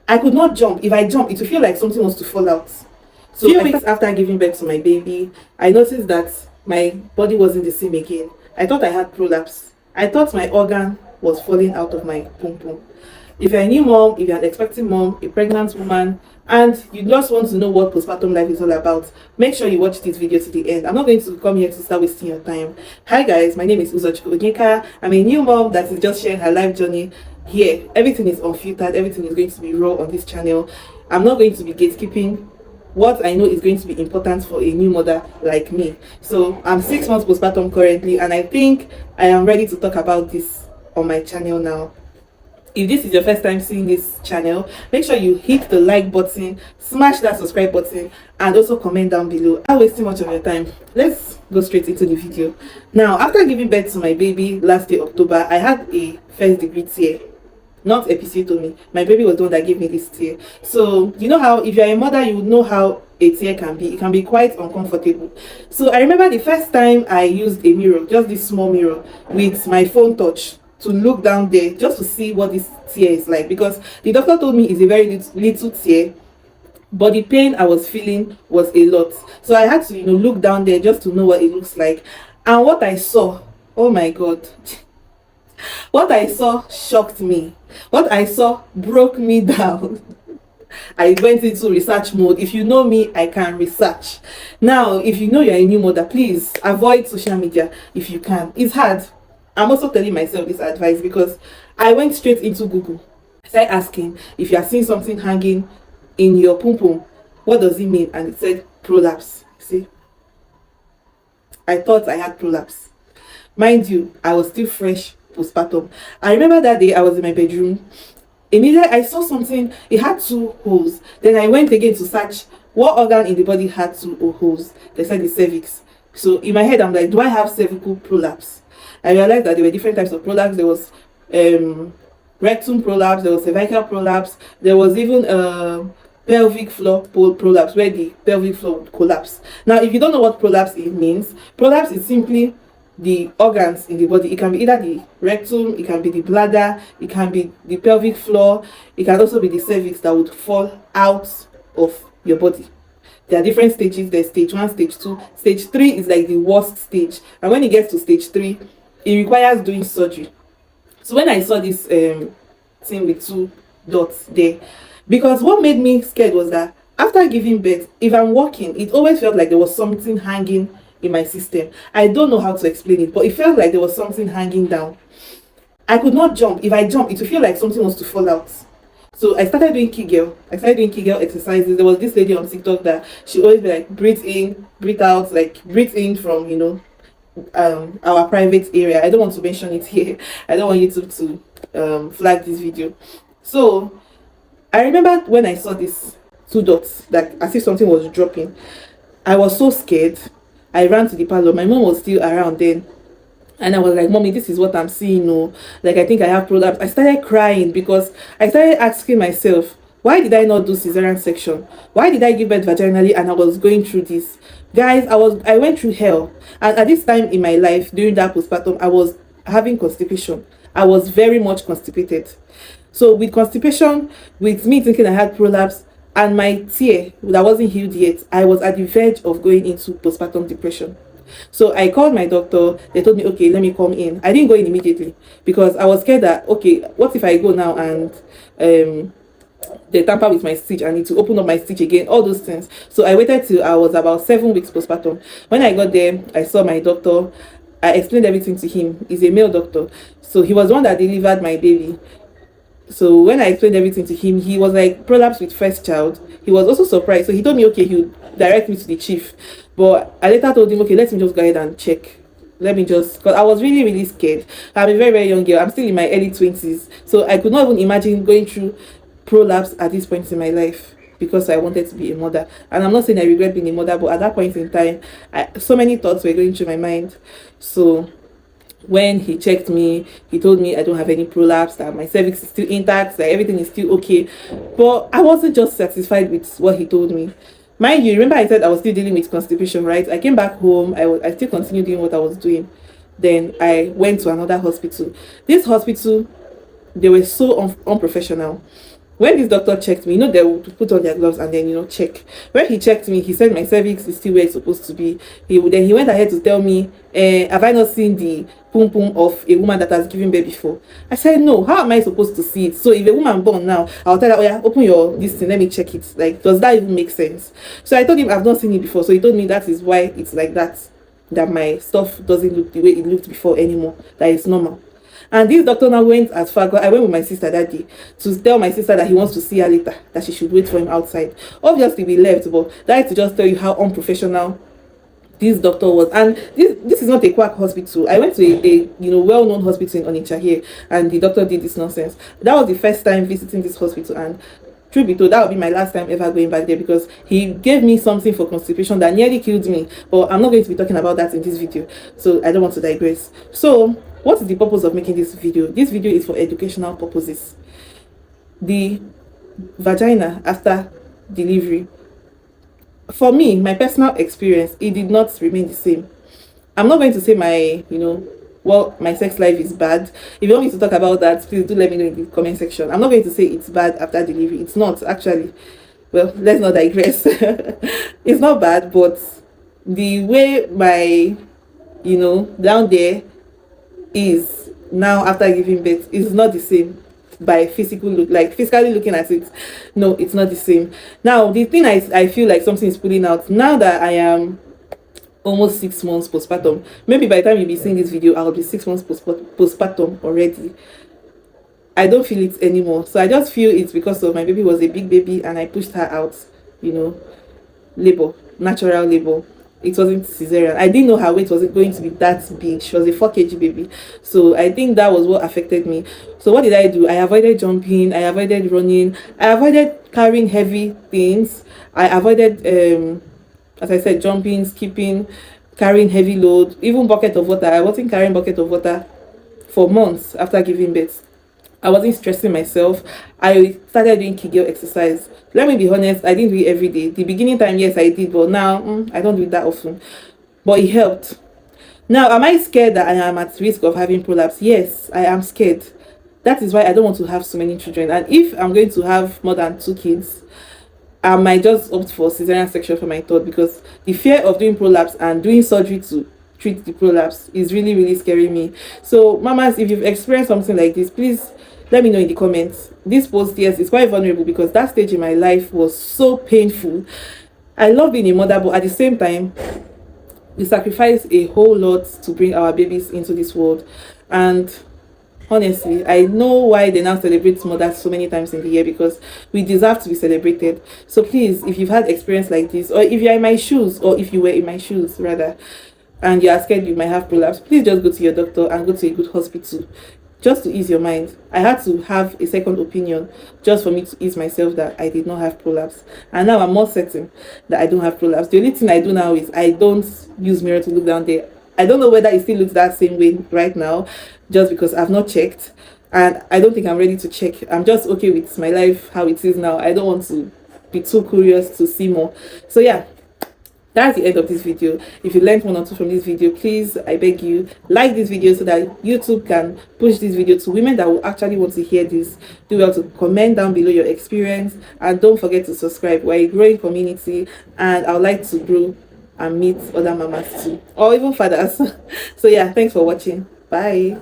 I could not jump. If I jump, it would feel like something was to fall out. So few weeks after giving birth to my baby, I noticed that my body wasn't the same again. I thought I had prolapse. I thought my organ was falling out of my pum pum. If you're a new mom, if you're an expecting mom, a pregnant woman, and you just want to know what postpartum life is all about, make sure you watch this video to the end. I'm not going to come here to start wasting your time. Hi guys, my name is Uzochukwu Onyeka. I'm a new mom that is just sharing her life journey here. Everything is unfiltered, everything is going to be raw on this channel. I'm not going to be gatekeeping what I know is going to be important for a new mother like me. So I'm 6 months postpartum currently, and I think I am ready to talk about this on my channel now. If this is your first time seeing this channel, make sure you hit the like button, smash that subscribe button, and also comment down below. I'm not wasting much of your time. Let's go straight into the video. Now, after giving birth to my baby last year October, I had a first degree tear. Not episiotomy. My baby was the one that gave me this tear. So you know how if you're a mother, you know how a tear can be. It can be quite uncomfortable. So I remember the first time I used a mirror, just this small mirror, with my phone touch, to look down there just to see what this tear is like, because the doctor told me it's a very little tear, but the pain I was feeling was a lot. So I had to look down there just to know what it looks like. And what I saw, oh my god, what I saw shocked me. What I saw broke me down. I went into research mode. If you know me, I can research. Now, if you know you're a new mother, please avoid social media if you can. It's hard. I'm also telling myself this advice because I went straight into Google. I started asking, if you are seeing something hanging in your pum pum, what does it mean? And it said prolapse. See, I thought I had prolapse. Mind you, I was still fresh postpartum. I remember that day I was in my bedroom. Immediately I saw something. It had 2 holes. Then I went again to search what organ in the body had 2 holes. They said the cervix. So in my head I'm like, do I have cervical prolapse? I realized that there were different types of prolapse. There was rectum prolapse, there was cervical prolapse, there was even pelvic floor prolapse, where the pelvic floor would collapse. Now, if you don't know what prolapse means, prolapse is simply the organs in the body. It can be either the rectum, it can be the bladder, it can be the pelvic floor, it can also be the cervix that would fall out of your body. There are different stages. There's stage 1, stage 2. Stage 3 is like the worst stage. And when it gets to stage 3, it requires doing surgery. So when I saw this thing with 2 dots there, because what made me scared was that after giving birth, if I'm walking, it always felt like there was something hanging in my system. I don't know how to explain it, but it felt like there was something hanging down. I could not jump. If I jump, it would feel like something was to fall out. So I started doing Kegel. Exercises. There was this lady on TikTok that she always be like, breathe in, breathe out, like breathe in from our private area. I don't want to mention it here. I don't want YouTube to flag this video. So I remember when I saw these 2 dots, like as if something was dropping, I was so scared. I ran to the parlor. My mom was still around then, and I was like, Mommy, this is what I'm seeing. No, like I think I have prolapse. I started crying because I started asking myself, why did I not do cesarean section? Why did I give birth vaginally and I was going through this? Guys, I went through hell. And at this time in my life, during that postpartum, I was having constipation. I was very much constipated. So with constipation, with me thinking I had prolapse, and my tear that wasn't healed yet, I was at the verge of going into postpartum depression. So I called my doctor. They told me, okay, let me come in. I didn't go in immediately because I was scared that, okay, what if I go now and they tamper with my stitch? I need to open up my stitch again, all those things. So I waited till I was about 7 weeks postpartum. When I got there, I saw my doctor. I explained everything to him. He's a male doctor, so he was the one that delivered my baby. So when I explained everything to him, he was like, prolapse with first child. He was also surprised. So he told me, okay, he would direct me to the chief. But I later told him, okay, let me just go ahead and check. Because I was really, really scared. I'm a very, very young girl. I'm still in my early 20s. So I could not even imagine going through prolapse at this point in my life, because I wanted to be a mother. And I'm not saying I regret being a mother, but at that point in time, so many thoughts were going through my mind. So when he checked me, he told me I don't have any prolapse, that my cervix is still intact, that everything is still okay. But I wasn't just satisfied with what he told me. Mind you, remember I said I was still dealing with constipation, right? I came back home. I still continued doing what I was doing. Then I went to another hospital. This hospital, they were so unprofessional. When this doctor checked me, they would put on their gloves and then check. When he checked me, he said my cervix is still where it's supposed to be. He went ahead to tell me, have I not seen the pum pum of a woman that has given birth before? I said no. How am I supposed to see it? So if a woman born now, I'll tell her, oh yeah, open your this thing, let me check it. Like, does that even make sense? So I told him I've not seen it before. So he told me that is why it's like that, that my stuff doesn't look the way it looked before anymore, that it's normal. And this doctor now went as far. I went with my sister that day to tell my sister that he wants to see her later, that she should wait for him outside. Obviously we left, but that is to just tell you how unprofessional this doctor was. And this is not a quack hospital. I went to a well-known hospital in Onitsha here, and the doctor did this nonsense. That was the first time visiting this hospital, and truth be told, that would be my last time ever going back there, because he gave me something for constipation that nearly killed me. But I'm not going to be talking about that in this video, so I don't want to digress. So what is the purpose of making this video? This video is for educational purposes. The vagina after delivery, for me, my personal experience, it did not remain the same. I'm not going to say my my sex life is bad. If you want me to talk about that, please do let me know in the comment section. I'm not going to say it's bad after delivery. It's not, actually. Well, let's not digress. It's not bad, but the way my down there is now after giving birth is not the same by physical look, like physically looking at it. No, it's not the same. Now the thing I feel like something is pulling out now that I am almost 6 months postpartum. Maybe by the time you be seeing this video, I'll be 6 months postpartum already. I don't feel it anymore. So I just feel it's because of my baby was a big baby and I pushed her out, labor, natural labor. It wasn't cesarean. I didn't know her weight was going to be that big. She was a 4 kg baby. So I think that was what affected me. So what did I do? I avoided jumping, I avoided running, I avoided carrying heavy things, I avoided as I said, jumping, skipping, carrying heavy load, even bucket of water. I wasn't carrying bucket of water for months after giving birth. I wasn't stressing myself. I started doing Kegel exercise. Let me be honest, I didn't do it every day. The beginning time, yes, I did, but now I don't do it that often. But it helped. Now, am I scared that I am at risk of having prolapse? Yes, I am scared. That is why I don't want to have so many children. And if I'm going to have more than 2 kids, I might just opt for cesarean section for my third, because the fear of doing prolapse and doing surgery to treat the prolapse is really, really scaring me. So mamas, if you've experienced something like this, please let me know in the comments. This post, yes, is quite vulnerable because that stage in my life was so painful. I love being a mother, but at the same time, we sacrifice a whole lot to bring our babies into this world. And honestly, I know why they now celebrate mothers so many times in the year, because we deserve to be celebrated. So please, if you've had experience like this, or if you're in my shoes, or if you were in my shoes rather, and you are scared you might have prolapse, please just go to your doctor and go to a good hospital, just to ease your mind. I had to have a second opinion just for me to ease myself that I did not have prolapse, and now I'm more certain that I don't have prolapse. The only thing I do now is I don't use mirror to look down there. I don't know whether it still looks that same way right now, just because I've not checked, and I don't think I'm ready to check. I'm just okay with my life how it is now. I don't want to be too curious to see more. So yeah, that's the end of this video. If you learned one or two from this video, please, I beg you, like this video so that YouTube can push this video to women that will actually want to hear this. Do well to comment down below your experience, and don't forget to subscribe. We're a growing community, and I would like to grow and meet other mamas too, or even fathers. So yeah, thanks for watching. Bye.